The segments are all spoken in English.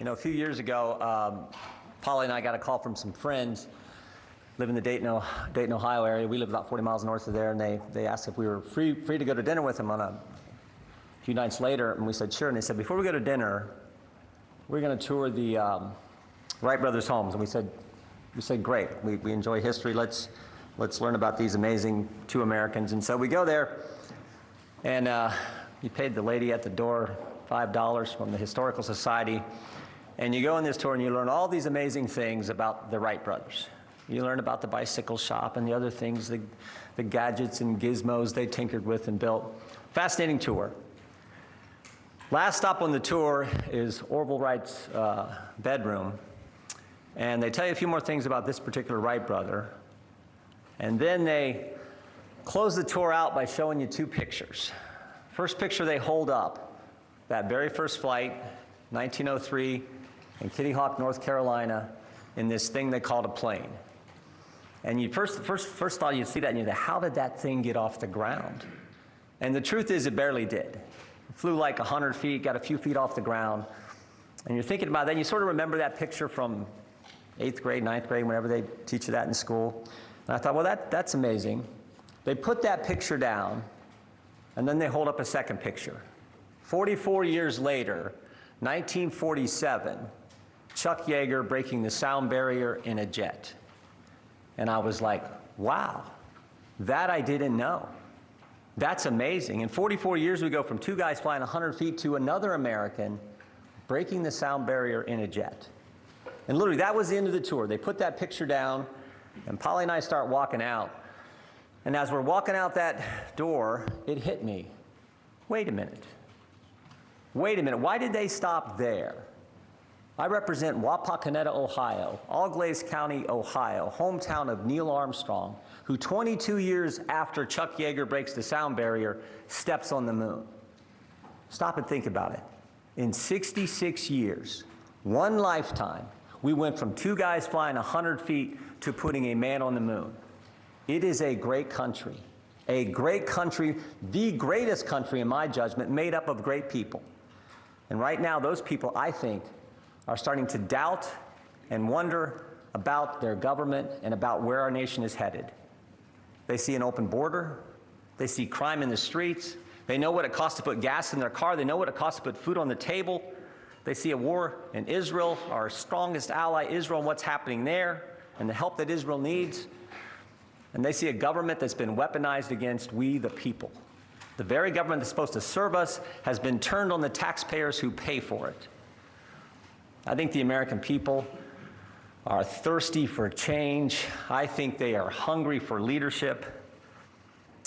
A few years ago, Polly and I got a call from some friends live in the Dayton, Ohio area. We live about 40 miles north of there, and they asked if we were free to go to dinner with them on a few nights later, and we said sure. And they said, before we go to dinner, we're going to tour the Wright brothers' homes. And we said great. We enjoy history. Let's learn about these amazing two Americans. And so we go there, and you paid the lady at the door $5 from the Historical Society, and you go on this tour and you learn all these amazing things about the Wright brothers. You learn about the bicycle shop and the other things, the gadgets and gizmos they tinkered with and built. Fascinating tour. Last stop on the tour is Orville Wright's bedroom, and they tell you a few more things about this particular Wright brother, and then they close the tour out by showing you two pictures. First picture they hold up, that very first flight, 1903, in Kitty Hawk, North Carolina, in this thing they called a plane. And you first thought you'd see that and you think, how did that thing get off the ground? And the truth is it barely did. It flew like 100 feet, got a few feet off the ground. And you're thinking about that, and you sort of remember that picture from 8th grade, 9th grade, whenever they teach you that in school. And I thought, well, that's amazing. They put that picture down, and then they hold up a second picture. 44 years later, 1947, Chuck Yeager breaking the sound barrier in a jet. And I was like, wow, that I didn't know. That's amazing. In 44 years, we go from two guys flying 100 feet to another American breaking the sound barrier in a jet. And literally, that was the end of the tour. They put that picture down, and Polly and I start walking out. And as we're walking out that door, it hit me. Wait a minute. Why did they stop there? I represent Wapakoneta, Ohio, Auglaize County, Ohio, hometown of Neil Armstrong, who 22 years after Chuck Yeager breaks the sound barrier, steps on the moon. Stop and think about it. In 66 years, one lifetime, we went from two guys flying 100 feet to putting a man on the moon. It is a great country, the greatest country in my judgment, made up of great people. And right now, those people, I think, are starting to doubt and wonder about their government and about where our nation is headed. They see an open border. They see crime in the streets. They know what it costs to put gas in their car. They know what it costs to put food on the table. They see a war in Israel, our strongest ally, Israel, and what's happening there, and the help that Israel needs. And they see a government that's been weaponized against we, the people. The very government that's supposed to serve us has been turned on the taxpayers who pay for it. I think the American people are thirsty for change. I think they are hungry for leadership.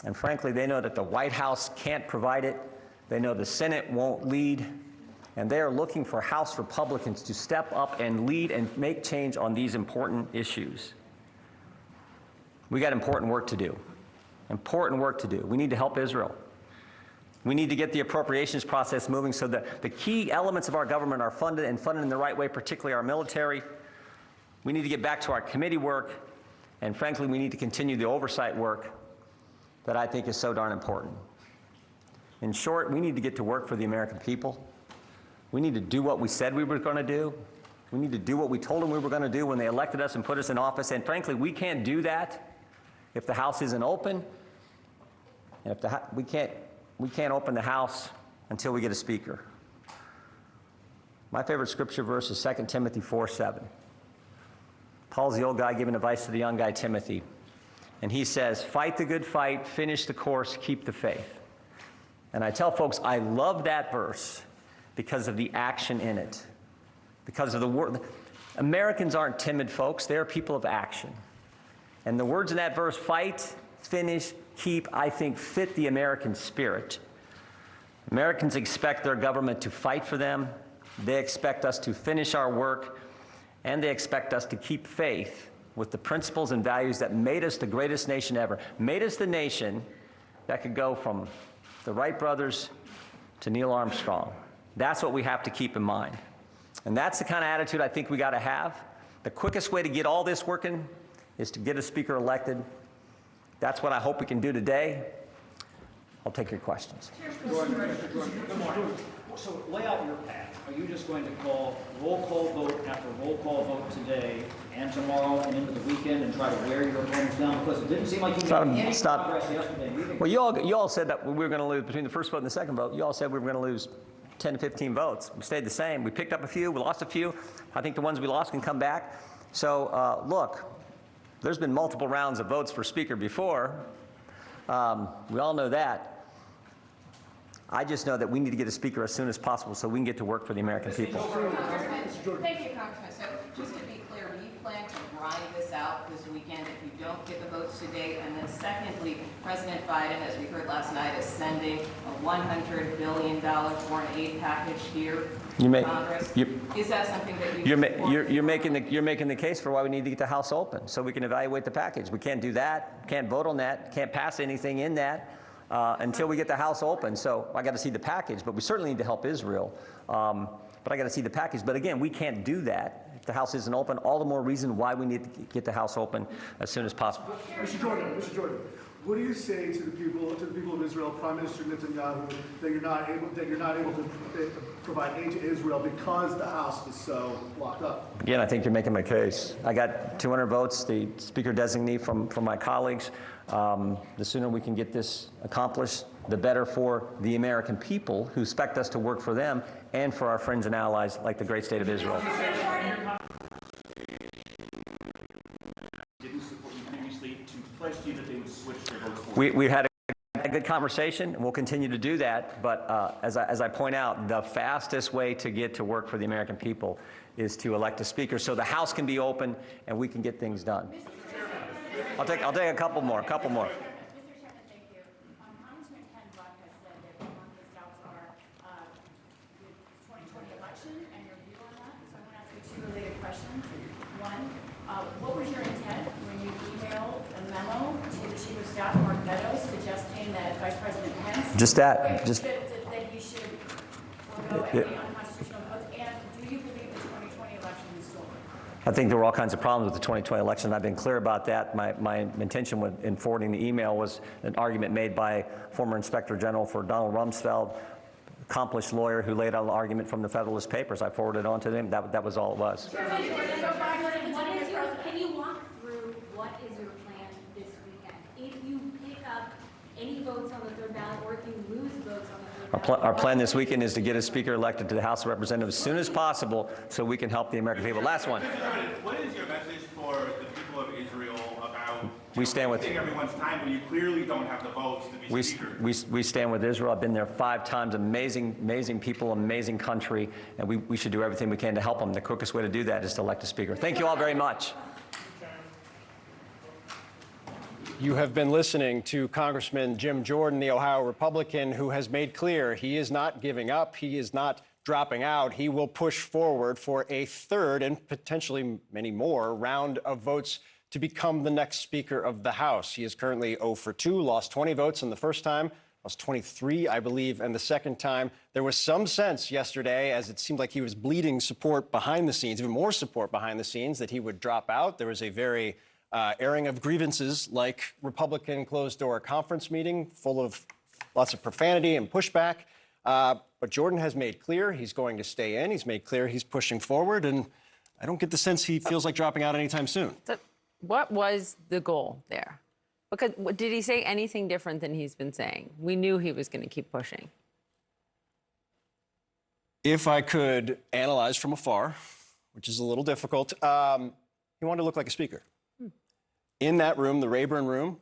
And frankly, they know that the White House can't provide it. They know the Senate won't lead. And they are looking for House Republicans to step up and lead and make change on these important issues. We got important work to do. We need to help Israel. We need to get the appropriations process moving so that the key elements of our government are funded and funded in the right way, particularly our military. We need to get back to our committee work, and frankly, we need to continue the oversight work that I think is so darn important. In short, we need to get to work for the American people. We need to do what we said we were going to do. We need to do what we told them we were going to do when they elected us and put us in office, and frankly, we can't do that if the House isn't open, and if we can't open the House until we get a speaker. My favorite scripture verse is 2 Timothy 4:7. Paul's the old guy giving advice to the young guy Timothy. And he says, fight the good fight, finish the course, keep the faith. And I tell folks, I love that verse because of the action in it. Because of the word. Americans aren't timid folks, they're people of action. And the words in that verse, fight, finish, keep, I think, fit the American spirit. Americans expect their government to fight for them. They expect us to finish our work, and they expect us to keep faith with the principles and values that made us the greatest nation ever, made us the nation that could go from the Wright brothers to Neil Armstrong. That's what we have to keep in mind. And that's the kind of attitude I think we got to have. The quickest way to get all this working is to get a speaker elected. That's what I hope we can do today. I'll take your questions. Good morning. So lay out your path. Are you just going to call roll call vote after roll call vote today and tomorrow and into the weekend and try to wear your opponents down? Because it didn't seem like you made any progress yesterday. Well, you all said that we were going to lose between the first vote and the second vote. You all said we were going to lose 10 to 15 votes. We stayed the same. We picked up a few. We lost a few. I think the ones we lost can come back. So look, there's been multiple rounds of votes for Speaker before. We all know that. I just know that we need to get a Speaker as soon as possible so we can get to work for the American people. Thank you, Congressman. So just to be clear, do you plan to grind this out this weekend if you don't get the votes today? And then secondly, President Biden, as we heard last night, is sending a $100 billion foreign aid package here to Congress. Is that something that you're making the case for why we need to get the House open so we can evaluate the package. We can't do that, can't vote on that, can't pass anything in that until we get the House open. So I got to see the package, but we certainly need to help Israel. But I got to see the package. But again, we can't do that if the House isn't open. All the more reason why we need to get the House open as soon as possible. Mr. Jordan, what do you say to the people of Israel, Prime Minister Netanyahu, that you're not able to provide aid to Israel because the House is so locked up? Again, I think you're making my case. I got 200 votes, the Speaker designee from my colleagues. The sooner we can get this accomplished, the better for the American people who expect us to work for them and for our friends and allies like the great state of Israel. Didn't support you previously to pledge to you that they would switch their votes for. We had a good conversation, and we'll continue to do that. But as I point out, the fastest way to get to work for the American people is to elect a Speaker so the House can be open and we can get things done. I'll take a couple more. Mr. Chairman, thank you. Congressman Ken Buck has said that among his doubts are the 2020 election and your view on that. So I'm going to ask you two related questions. One, what was your intent when you emailed a memo to the Chief of Staff, Mark Meadows, suggesting that Vice President Pence Just that. that he should forego any unconstitutional votes? And do you believe the 2020 election is stolen? I think there were all kinds of problems with the 2020 election. I've been clear about that. My intention in forwarding the email was an argument made by former Inspector General for Donald Rumsfeld, accomplished lawyer who laid out an argument from the Federalist Papers. I forwarded it on to them. That was all it was. Can you walk through what is your plan this weekend? If you pick up any votes on the third ballot or if you lose votes on the third ballot? Our plan this weekend is to get a Speaker elected to the House of Representatives as soon as possible so we can help the American people. Last one. What is your message for the people of Israel about wasting everyone's time when you clearly don't have the votes to be Speaker? We stand with Israel. I've been there 5 times. Amazing people, amazing country, and we should do everything we can to help them. The quickest way to do that is to elect a Speaker. Thank you all very much. You have been listening to Congressman Jim Jordan, the Ohio Republican, who has made clear he is not giving up. He is not dropping out. He will push forward for a third and potentially many more round of votes to become the next Speaker of the House. He is currently 0 for 2, lost 20 votes in the first time, lost 23, I believe, and the second time. There was some sense yesterday, as it seemed like he was bleeding support behind the scenes, even more support behind the scenes, that he would drop out. There was a very airing of grievances like Republican closed-door conference meeting full of lots of profanity and pushback. But Jordan has made clear he's going to stay in. He's made clear he's pushing forward. And I don't get the sense he feels like dropping out anytime soon. So what was the goal there? Because did he say anything different than he's been saying? We knew he was going to keep pushing. If I could analyze from afar, which is a little difficult, he wanted to look like a speaker. In that room, the Rayburn room,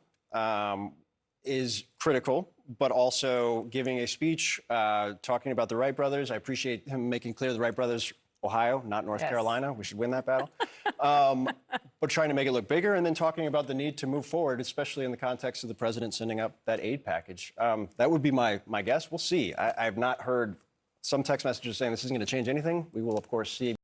is critical, but also giving a speech, talking about the Wright brothers. I appreciate him making clear the Wright brothers, Ohio, not North Carolina. We should win that battle. But trying to make it look bigger and then talking about the need to move forward, especially in the context of the president sending up that aid package. That would be my guess. We'll see. I have not heard some text messages saying this isn't going to change anything. We will, of course, see.